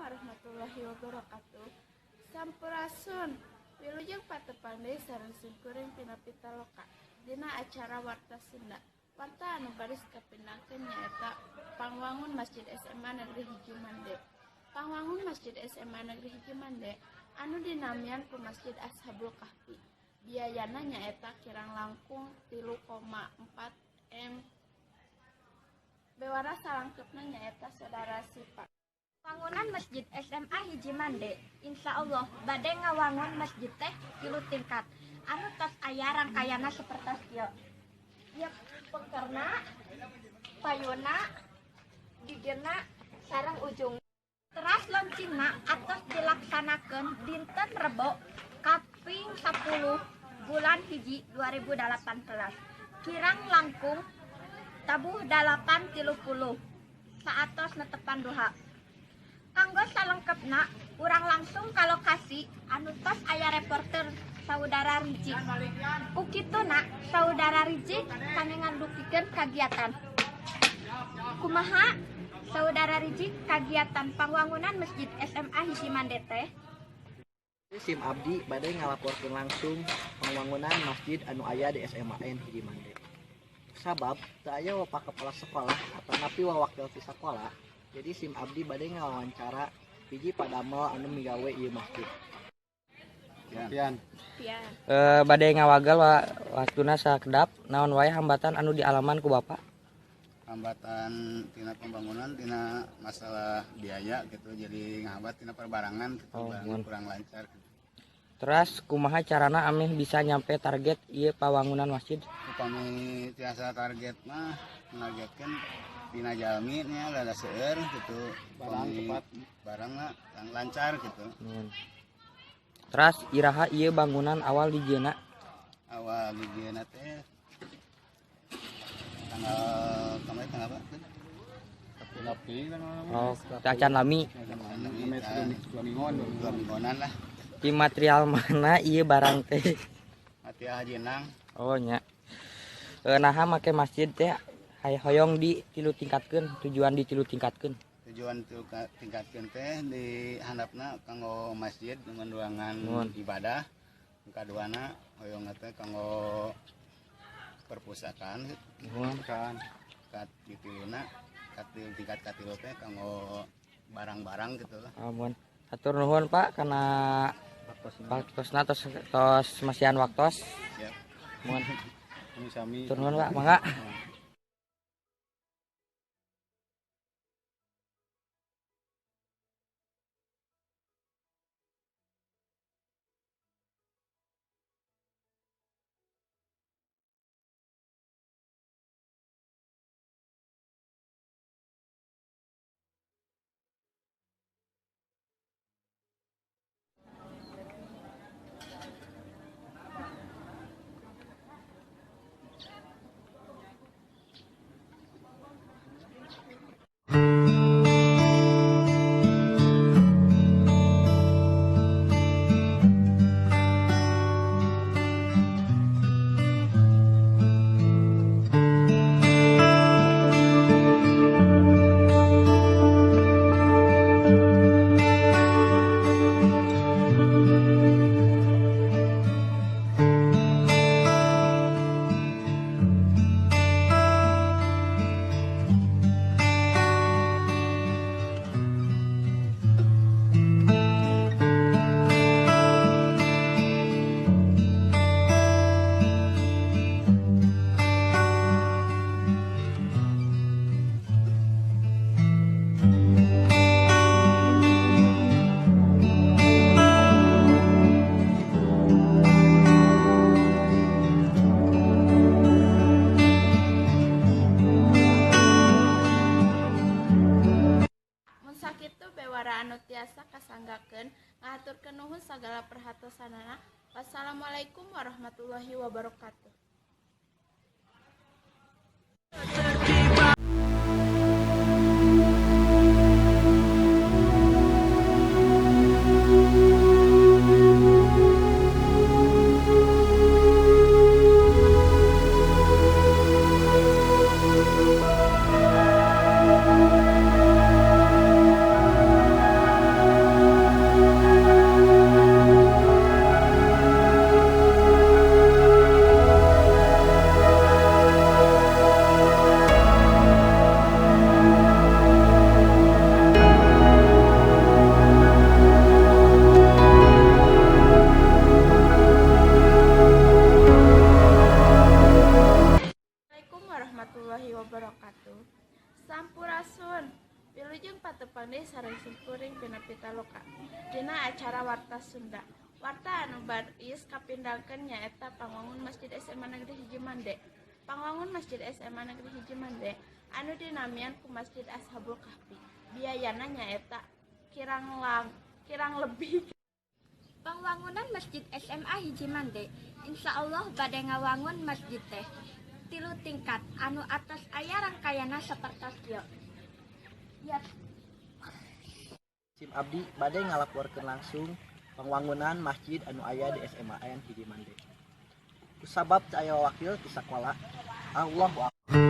warahmatullahi wabarakatuh. Sampurasun, wilujeng patepang deui sareng simkuring tina pitaloka dina acara Warta Sunda. Warta anu baris kapindangkeun nyaeta pangwangun Masjid SMA Negeri Hiji Mande. Pangwangun Masjid SMA Negeri Hiji Mande anu dinamian ku Masjid Ashabul Kahfi. Biayana nyaeta kirang langkung 3,4 M. Bewara salangkeupna nyaeta saudara Sipa. Bangunan Masjid SMA Hiji Mande, insya Allah bade ngawangun masjid teh 3 tingkat. Anu tos aya rangkayana sapertos kieu. Ieu pengkerna, payuna, didirna sareng ujung. Teras launchingna atos dilaksanakeun dinten Rebo kaping 10 bulan hiji 2018. Kirang langkung tabuh 8.30 saatos netepan duha. Kanggo salengkepna urang langsung ka lokasi anu tos aya reporter saudara Riji. Ukituna saudara Riji kangengan dukikeun kagiatan. Kumaha saudara Riji kagiatan pangwangunan Masjid SMA Hiji Mande teh? Sim abdi bade ngalaporkeun langsung pangwangunan masjid anu aya di SMAN Hiji Mande. Sabab teu aya wapak kepala sekolah atau napi wawakil ti sekolah. Jadi sim abdi bade ngawawancara hiji padamel anu migawe ieu masjid. Pian. Bade ngawagal waktuna sakedap naon wae hambatan anu dialaman ku Bapak? Hambatan tina pembangunan tina masalah biaya gitu, jadi ngahambat tina perbarangan gitu, kurang lancar gitu. Terus kumaha carana ameh bisa nyampe target ieu pawangunan masjid? Upami tiasa target mah menargetkeun dina jalmi nya rada seueur gitu, barang cepat, barangna lancar gitu. Terus iraha ieu bangunan awal dijieuna? Awal dijieuna teh tanggal apa? Oh, Acan Lami. Dua mingguan lah. Di material mana ieu barang teh? Material jenang. Oh nya. Naha make masjid teh hoyong di 3 tingkatkeun, tujuan di 3 tingkatkeun. Tujuan tingkatkeun teh di handapna kanggo masjid dengan ruangan ibadah. Kaduana hoyong teh kanggo perpustakaan kan katiluna tingkat katilu teh kanggo barang-barang gitu lah. Amun atur nuhun Pak kana waktosna tos masihan waktos. Siap. Mun Sami. atur nuhun Pak, mangga. Bewara anu tiasa kasanggakeun ngaturkeun nuhun sagala perhatosanana. Wassalamualaikum warahmatullahi wabarakatuh. patepang deui sareng simkuring pina pitaloka dina acara warta Sunda. Warta anu baris kapindangkeun nyaeta pangwangun Masjid SMA Negeri Hiji Mande. Pangwangun Masjid SMA Negeri Hiji Mande anu dinamian ku Masjid Ashabul Kahfi. Biayana nyaeta kirang lebih Pangwangunan Masjid SMA Hiji Mande insya Allah bade ngawangun masjid teh 3 tingkat anu atas aya rangkayana sapertos kieu. Ya SIM abdi bade ngalaporkeun langsung pangwangunan masjid anu aya di SMA Hiji Mande. Kusabab teu aya wakil ti sakola. Allahu akbar.